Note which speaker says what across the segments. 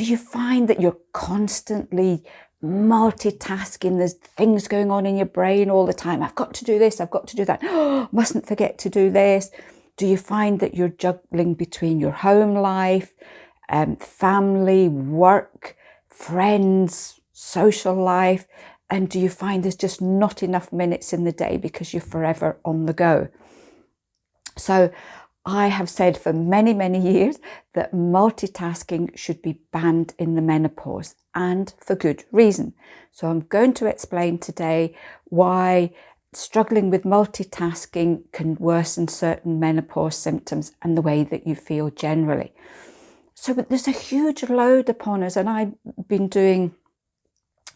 Speaker 1: Do you find that you're constantly multitasking? There's things going on in your brain all the time. I've got to do this, I've got to do that. Oh, mustn't forget to do this. Do you find that you're juggling between your home life, family, work, friends, social life? And do you find there's just not enough minutes in the day because you're forever on the go? So I have said for many, many years that multitasking should be banned in the menopause, and for good reason. So I'm going to explain today why struggling with multitasking can worsen certain menopause symptoms and the way that you feel generally. So there's a huge load upon us, and I've been doing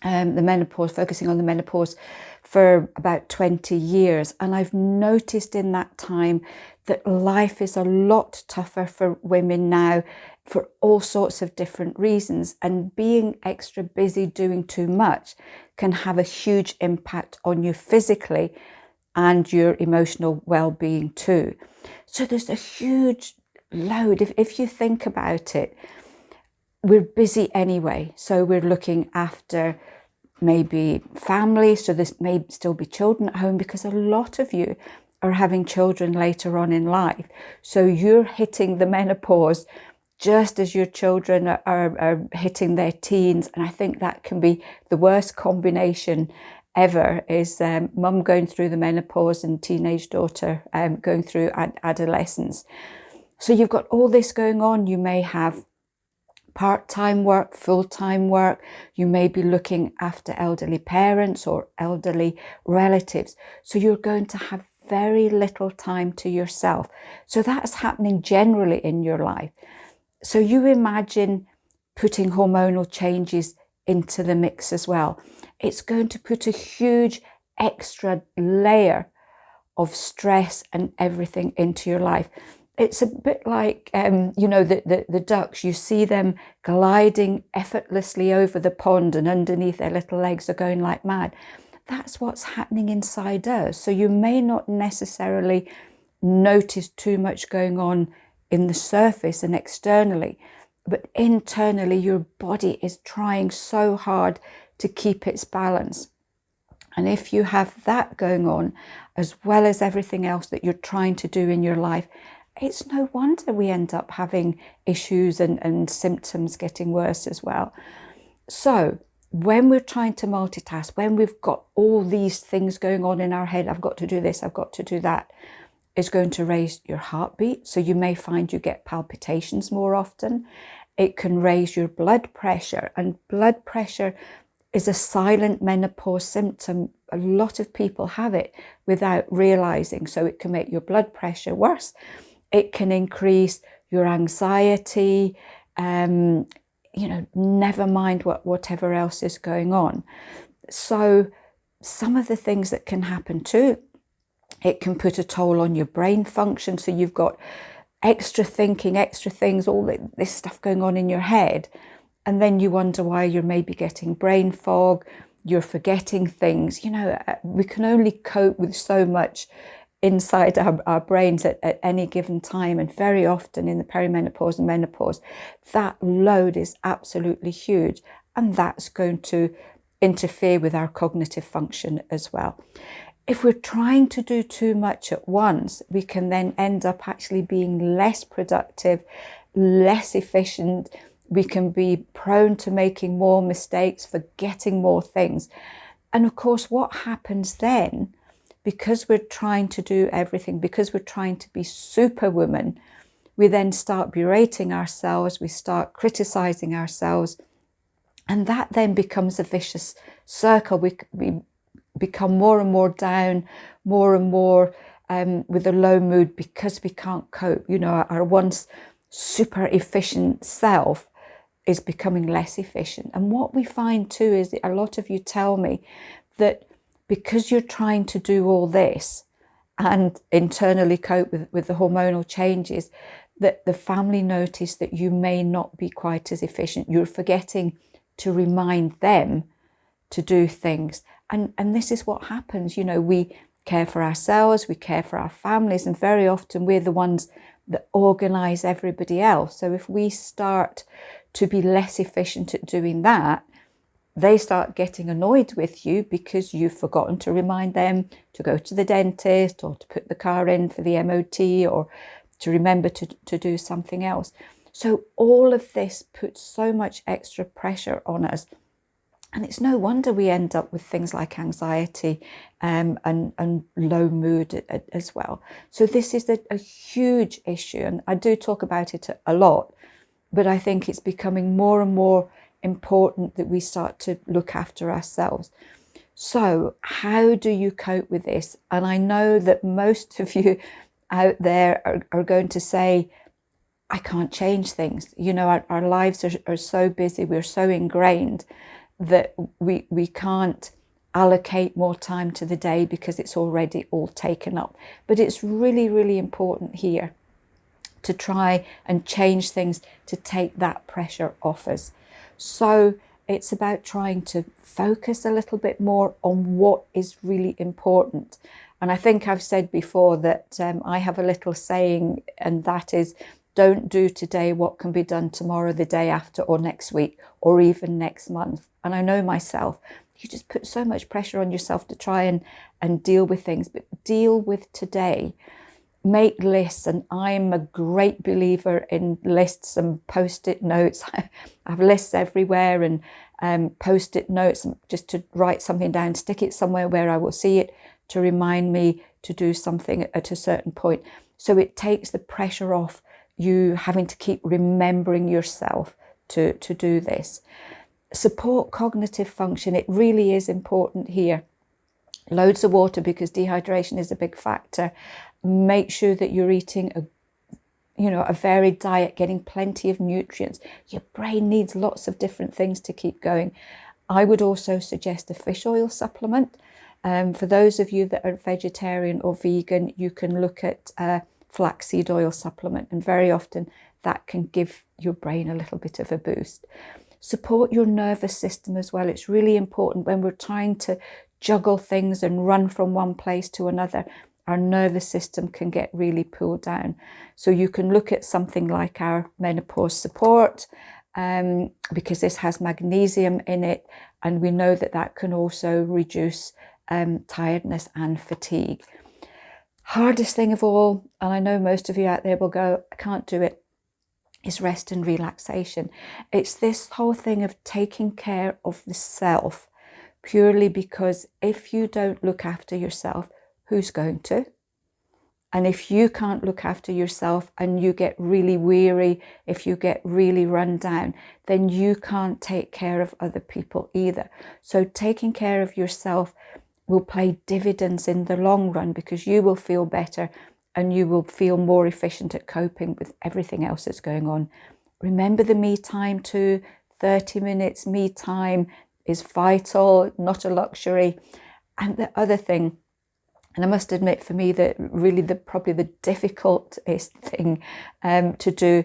Speaker 1: the menopause, focusing on the menopause for about 20 years. And I've noticed in that time that life is a lot tougher for women now for all sorts of different reasons. And being extra busy doing too much can have a huge impact on you physically and your emotional well-being too. So there's a huge load. If you think about it, we're busy anyway. So we're looking after maybe family, so there may still be children at home, because a lot of you are having children later on in life. So you're hitting the menopause just as your children are hitting their teens. And I think that can be the worst combination ever, is mum going through the menopause and teenage daughter going through adolescence. So you've got all this going on. You may have part-time work, full-time work. You may be looking after elderly parents or elderly relatives. So you're going to have very little time to yourself. So that's happening generally in your life. So you imagine putting hormonal changes into the mix as well. It's going to put a huge extra layer of stress and everything into your life. It's a bit like, the ducks. You see them gliding effortlessly over the pond, and underneath their little legs are going like mad. That's what's happening inside us. So you may not necessarily notice too much going on in the surface and externally, but internally your body is trying so hard to keep its balance. And if you have that going on, as well as everything else that you're trying to do in your life, it's no wonder we end up having issues and symptoms getting worse as well. So when we're trying to multitask, when we've got all these things going on in our head, I've got to do this, I've got to do that, it's going to raise your heartbeat. So you may find you get palpitations more often. It can raise your blood pressure, and blood pressure is a silent menopause symptom. A lot of people have it without realizing. So it can make your blood pressure worse. It can increase your anxiety, never mind whatever else is going on. So some of the things that can happen too, it can put a toll on your brain function. So you've got extra thinking, extra things, all this stuff going on in your head. And then you wonder why you're maybe getting brain fog, you're forgetting things. We can only cope with so much inside our brains at any given time. And very often in the perimenopause and menopause, that load is absolutely huge. And that's going to interfere with our cognitive function as well. If we're trying to do too much at once, we can then end up actually being less productive, less efficient. We can be prone to making more mistakes, forgetting more things. And of course, what happens then, because we're trying to do everything, because we're trying to be superwoman, we then start berating ourselves, we start criticizing ourselves, and that then becomes a vicious circle. We become more and more down, more and more with a low mood because we can't cope. Our once super efficient self is becoming less efficient. And what we find too is that a lot of you tell me that because you're trying to do all this and internally cope with the hormonal changes, that the family notice that you may not be quite as efficient. You're forgetting to remind them to do things. And this is what happens. We care for ourselves, we care for our families, and very often we're the ones that organize everybody else. So if we start to be less efficient at doing that, they start getting annoyed with you because you've forgotten to remind them to go to the dentist, or to put the car in for the MOT, or to remember to do something else. So all of this puts so much extra pressure on us. And it's no wonder we end up with things like anxiety and low mood as well. So this is a huge issue. And I do talk about it a lot, but I think it's becoming more and more important that we start to look after ourselves. So how do you cope with this? And I know that most of you out there are going to say, I can't change things. You know, our lives are so busy, we're so ingrained that we can't allocate more time to the day because it's already all taken up. But it's really, really important here to try and change things to take that pressure off us. So it's about trying to focus a little bit more on what is really important. And I think I've said before that I have a little saying, and that is, don't do today what can be done tomorrow, the day after, or next week, or even next month. And I know myself, you just put so much pressure on yourself to try and deal with things, but deal with today. Make lists, and I'm a great believer in lists and post-it notes. I have lists everywhere, and post-it notes just to write something down, stick it somewhere where I will see it to remind me to do something at a certain point. So it takes the pressure off you having to keep remembering yourself to do this. Support cognitive function. It really is important here. Loads of water, because dehydration is a big factor. Make sure that you're eating a varied diet, getting plenty of nutrients. Your brain needs lots of different things to keep going. I would also suggest a fish oil supplement. For those of you that are vegetarian or vegan, you can look at flaxseed oil supplement, and very often that can give your brain a little bit of a boost. Support your nervous system as well. It's really important when we're trying to juggle things and run from one place to another. Our nervous system can get really pulled down. So you can look at something like our menopause support, because this has magnesium in it, and we know that that can also reduce tiredness and fatigue. Hardest thing of all, and I know most of you out there will go, I can't do it, is rest and relaxation. It's this whole thing of taking care of the self, purely because if you don't look after yourself, who's going to? And if you can't look after yourself and you get really weary, if you get really run down, then you can't take care of other people either. So taking care of yourself will pay dividends in the long run, because you will feel better and you will feel more efficient at coping with everything else that's going on. Remember the me time too. 30 minutes me time is vital, not a luxury. And the other thing, and I must admit for me that really probably the difficultest thing to do,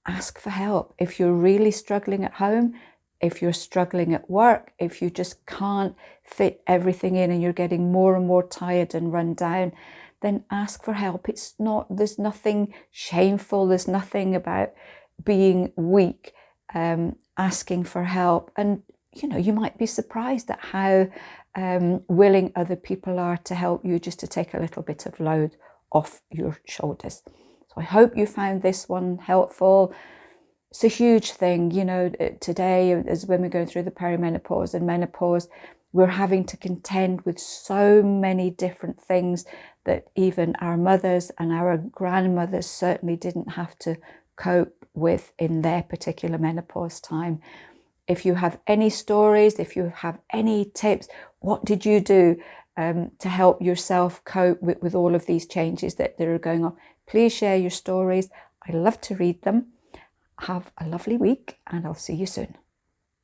Speaker 1: ask for help. If you're really struggling at home, if you're struggling at work, if you just can't fit everything in and you're getting more and more tired and run down, then ask for help. There's nothing shameful. There's nothing about being weak, asking for help. And, you might be surprised at how willing other people are to help you, just to take a little bit of load off your shoulders. So I hope you found this one helpful. It's a huge thing, today, as women going through the perimenopause and menopause, we're having to contend with so many different things that even our mothers and our grandmothers certainly didn't have to cope with in their particular menopause time. If you have any stories, if you have any tips, what did you do to help yourself cope with all of these changes that are going on? Please share your stories. I love to read them. Have a lovely week, and I'll see you soon.